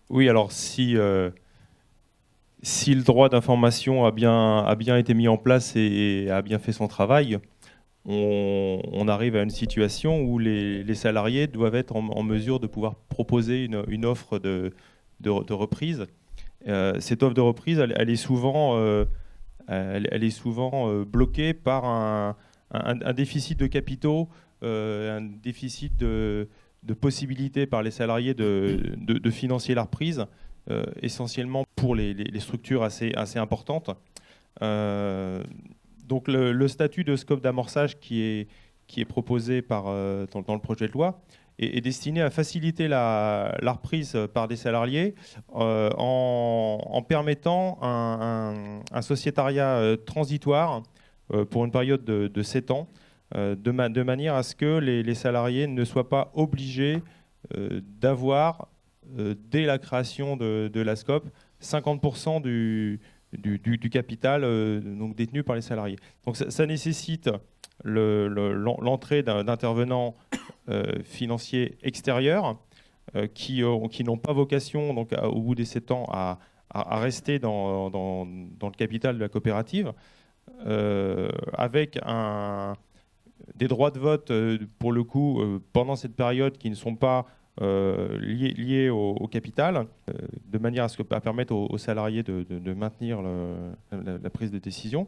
Oui, alors si le droit d'information a bien été mis en place et a bien fait son travail, on arrive à une situation où les salariés doivent être en mesure de pouvoir proposer une offre de reprise. Cette offre de reprise, elle est souvent, bloquée par un déficit de capitaux, un déficit de possibilités par les salariés de financer la reprise, essentiellement pour les structures assez importantes. Donc le statut de scope d'amorçage qui est proposé dans le projet de loi est destiné à faciliter la reprise par des salariés en permettant un sociétariat transitoire pour une période de 7 ans, de manière à ce que les salariés ne soient pas obligés d'avoir, dès la création de la SCOP, 50% du capital donc détenu par les salariés. Donc ça nécessite l'entrée d'intervenants financiers extérieurs qui n'ont pas vocation, donc, au bout des 7 ans, à rester dans le capital de la coopérative, avec des droits de vote, pour le coup, pendant cette période qui ne sont pas liés au capital, de manière à permettre aux salariés de maintenir la prise de décision.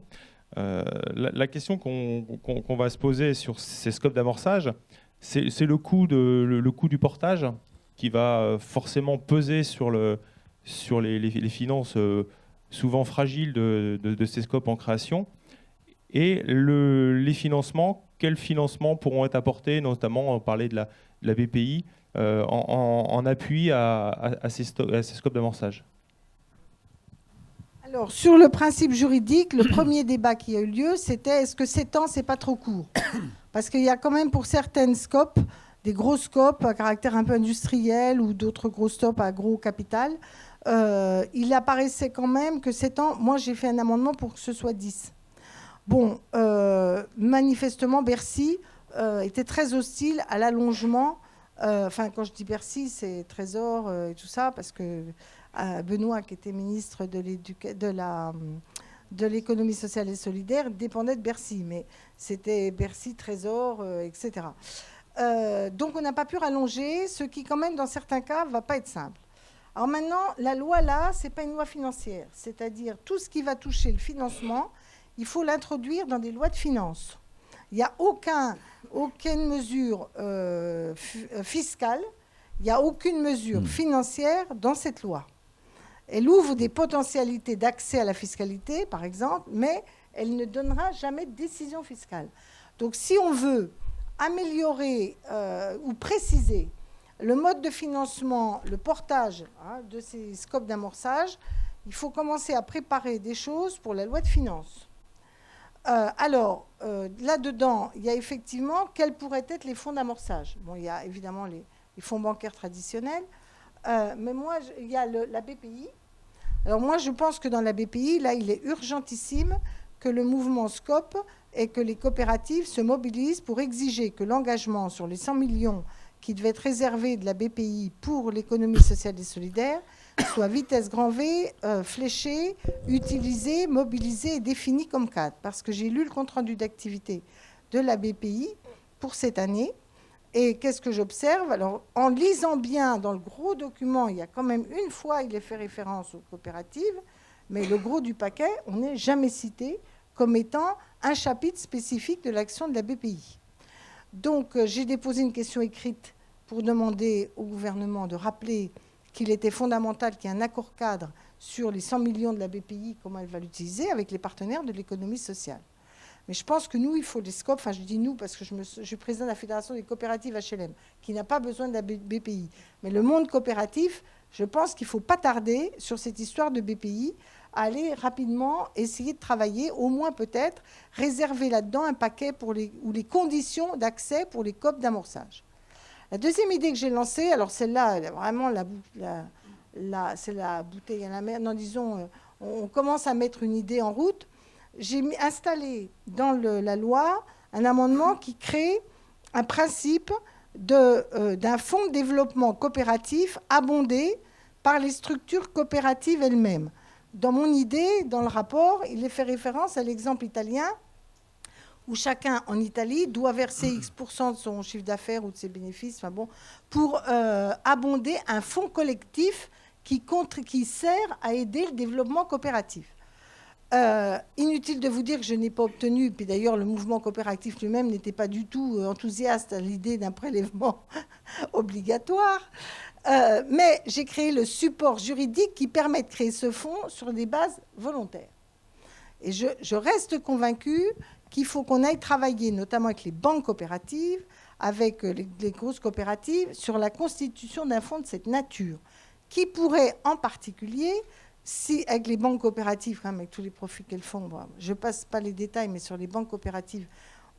La question qu'on va se poser sur ces scopes d'amorçage, c'est le coût du portage qui va forcément peser sur les finances souvent fragiles de ces scopes en création. Et les financements, quels financements pourront être apportés, notamment on parlait de la BPI, en appui à ces scopes d'amorçage? Alors, sur le principe juridique, le premier débat qui a eu lieu, c'était est-ce que 7 ans, c'est pas trop court? Parce qu'il y a quand même pour certaines scopes, des gros scopes à caractère un peu industriel ou d'autres gros scopes à gros capital, il apparaissait quand même que 7 ans, moi j'ai fait un amendement pour que ce soit 10. Bon, manifestement, Bercy était très hostile à l'allongement. Enfin, quand je dis Bercy, c'est Trésor et tout ça, parce que Benoît, qui était ministre de l'économie sociale et solidaire, dépendait de Bercy, mais c'était Bercy, Trésor, etc. Donc on n'a pas pu rallonger, ce qui quand même dans certains cas va pas être simple. Alors maintenant, la loi là, c'est pas une loi financière, c'est-à-dire tout ce qui va toucher le financement, il faut l'introduire dans des lois de finances. Il n'y a aucune mesure fiscale, il n'y a aucune mesure financière dans cette loi. Elle ouvre des potentialités d'accès à la fiscalité, par exemple, mais elle ne donnera jamais de décision fiscale. Donc si on veut améliorer ou préciser le mode de financement, le portage de ces scopes d'amorçage, il faut commencer à préparer des choses pour la loi de finances. Alors, là-dedans, il y a effectivement quels pourraient être les fonds d'amorçage. Bon, il y a évidemment les fonds bancaires traditionnels, mais moi, il y a la BPI. Alors moi, je pense que dans la BPI, là, il est urgentissime que le mouvement SCOP et que les coopératives se mobilisent pour exiger que l'engagement sur les 100 millions qui devait être réservé de la BPI pour l'économie sociale et solidaire soit vitesse grand V, fléché, utilisé, mobilisé et défini comme cadre. Parce que j'ai lu le compte-rendu d'activité de la BPI pour cette année. Et qu'est-ce que j'observe? Alors, en lisant bien dans le gros document, il y a quand même une fois, il est fait référence aux coopératives, mais le gros du paquet, on n'est jamais cité comme étant un chapitre spécifique de l'action de la BPI. Donc, j'ai déposé une question écrite pour demander au gouvernement de rappeler qu'il était fondamental qu'il y ait un accord cadre sur les 100 millions de la BPI, comment elle va l'utiliser, avec les partenaires de l'économie sociale. Mais je pense que nous, il faut des scopes, enfin je dis nous parce que je suis président de la Fédération des coopératives HLM, qui n'a pas besoin de la BPI. Mais le monde coopératif, je pense qu'il ne faut pas tarder sur cette histoire de BPI, à aller rapidement essayer de travailler, au moins peut-être, réserver là-dedans un paquet ou les conditions d'accès pour les COP d'amorçage. La deuxième idée que j'ai lancée, alors celle-là, elle est vraiment c'est la bouteille à la mer. Non, disons, on commence à mettre une idée en route. J'ai installé dans la loi un amendement qui crée un principe d'un fonds de développement coopératif abondé par les structures coopératives elles-mêmes. Dans mon idée, dans le rapport, il est fait référence à l'exemple italien où chacun en Italie doit verser X% de son chiffre d'affaires ou de ses bénéfices, pour abonder un fonds collectif qui sert à aider le développement coopératif. Inutile de vous dire que je n'ai pas obtenu, puis d'ailleurs le mouvement coopératif lui-même n'était pas du tout enthousiaste à l'idée d'un prélèvement obligatoire, mais j'ai créé le support juridique qui permet de créer ce fonds sur des bases volontaires. Et je reste convaincue qu'il faut qu'on aille travailler, notamment avec les banques coopératives, avec les grosses coopératives, sur la constitution d'un fonds de cette nature, qui pourrait en particulier, si avec les banques coopératives, quand même, avec tous les profits qu'elles font, je ne passe pas les détails, mais sur les banques coopératives,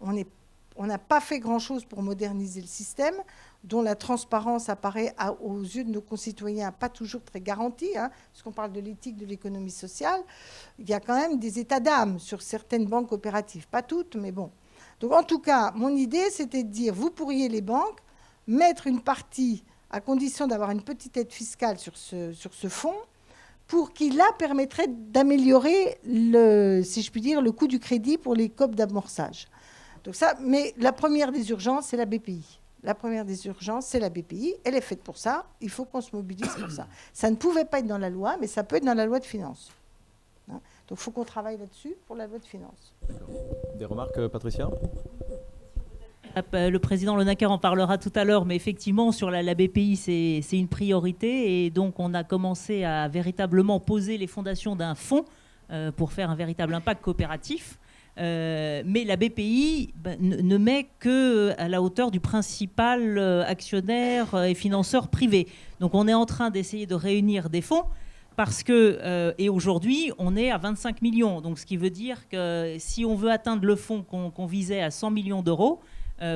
on n'a pas fait grand-chose pour moderniser le système, dont la transparence apparaît aux yeux de nos concitoyens pas toujours très garantie, parce qu'on parle de l'éthique de l'économie sociale. Il y a quand même des états d'âme sur certaines banques coopératives, pas toutes, mais bon. Donc en tout cas, mon idée, c'était de dire, vous pourriez, les banques, mettre une partie, à condition d'avoir une petite aide fiscale sur ce fonds, pour qui, là, permettrait d'améliorer, si je puis dire, le coût du crédit pour les COP d'amorçage. Donc ça, mais la première des urgences, c'est la BPI. La première des urgences, c'est la BPI. Elle est faite pour ça. Il faut qu'on se mobilise pour ça. Ça ne pouvait pas être dans la loi, mais ça peut être dans la loi de finances. Donc il faut qu'on travaille là-dessus pour la loi de finances. Des remarques, Patricia ? Le président Lonaker en parlera tout à l'heure, mais effectivement, sur la BPI, c'est une priorité. Et donc, on a commencé à véritablement poser les fondations d'un fonds pour faire un véritable impact coopératif. Mais la BPI ne met qu'à la hauteur du principal actionnaire et financeur privé. Donc on est en train d'essayer de réunir des fonds parce que, et aujourd'hui, on est à 25 millions. Donc ce qui veut dire que si on veut atteindre le fonds qu'on visait à 100 millions d'euros,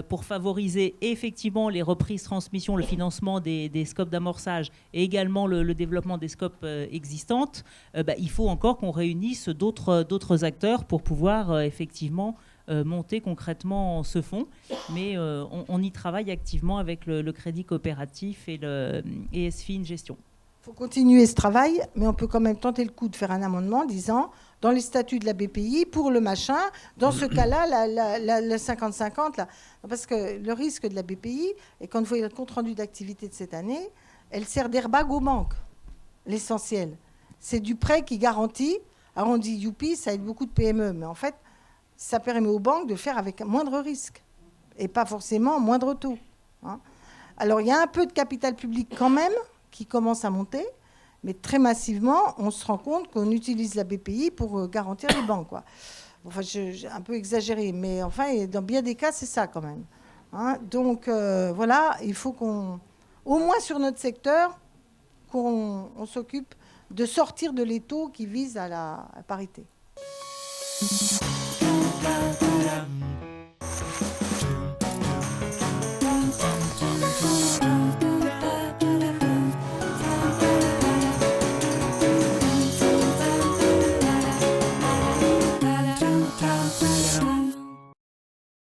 pour favoriser effectivement les reprises, transmissions, le financement des scopes d'amorçage et également le développement des scopes existantes, il faut encore qu'on réunisse d'autres acteurs pour pouvoir effectivement monter concrètement ce fonds. Mais on y travaille activement avec le crédit coopératif et SFIN Gestion. Il faut continuer ce travail, mais on peut quand même tenter le coup de faire un amendement disant, dans les statuts de la BPI, pour le machin, dans ce cas-là, le 50-50, là. Parce que le risque de la BPI, et quand vous voyez le compte-rendu d'activité de cette année, elle sert d'airbag aux banques, l'essentiel. C'est du prêt qui garantit, alors on dit youpi, ça aide beaucoup de PME, mais en fait, ça permet aux banques de faire avec moindre risque, et pas forcément moindre taux. Alors il y a un peu de capital public quand même, qui commence à monter, mais très massivement, on se rend compte qu'on utilise la BPI pour garantir les banques, quoi. Enfin, j'ai un peu exagéré, mais enfin, dans bien des cas, c'est ça quand même. Donc, voilà, il faut qu'on, au moins sur notre secteur, qu'on s'occupe de sortir de l'étau qui vise à la parité.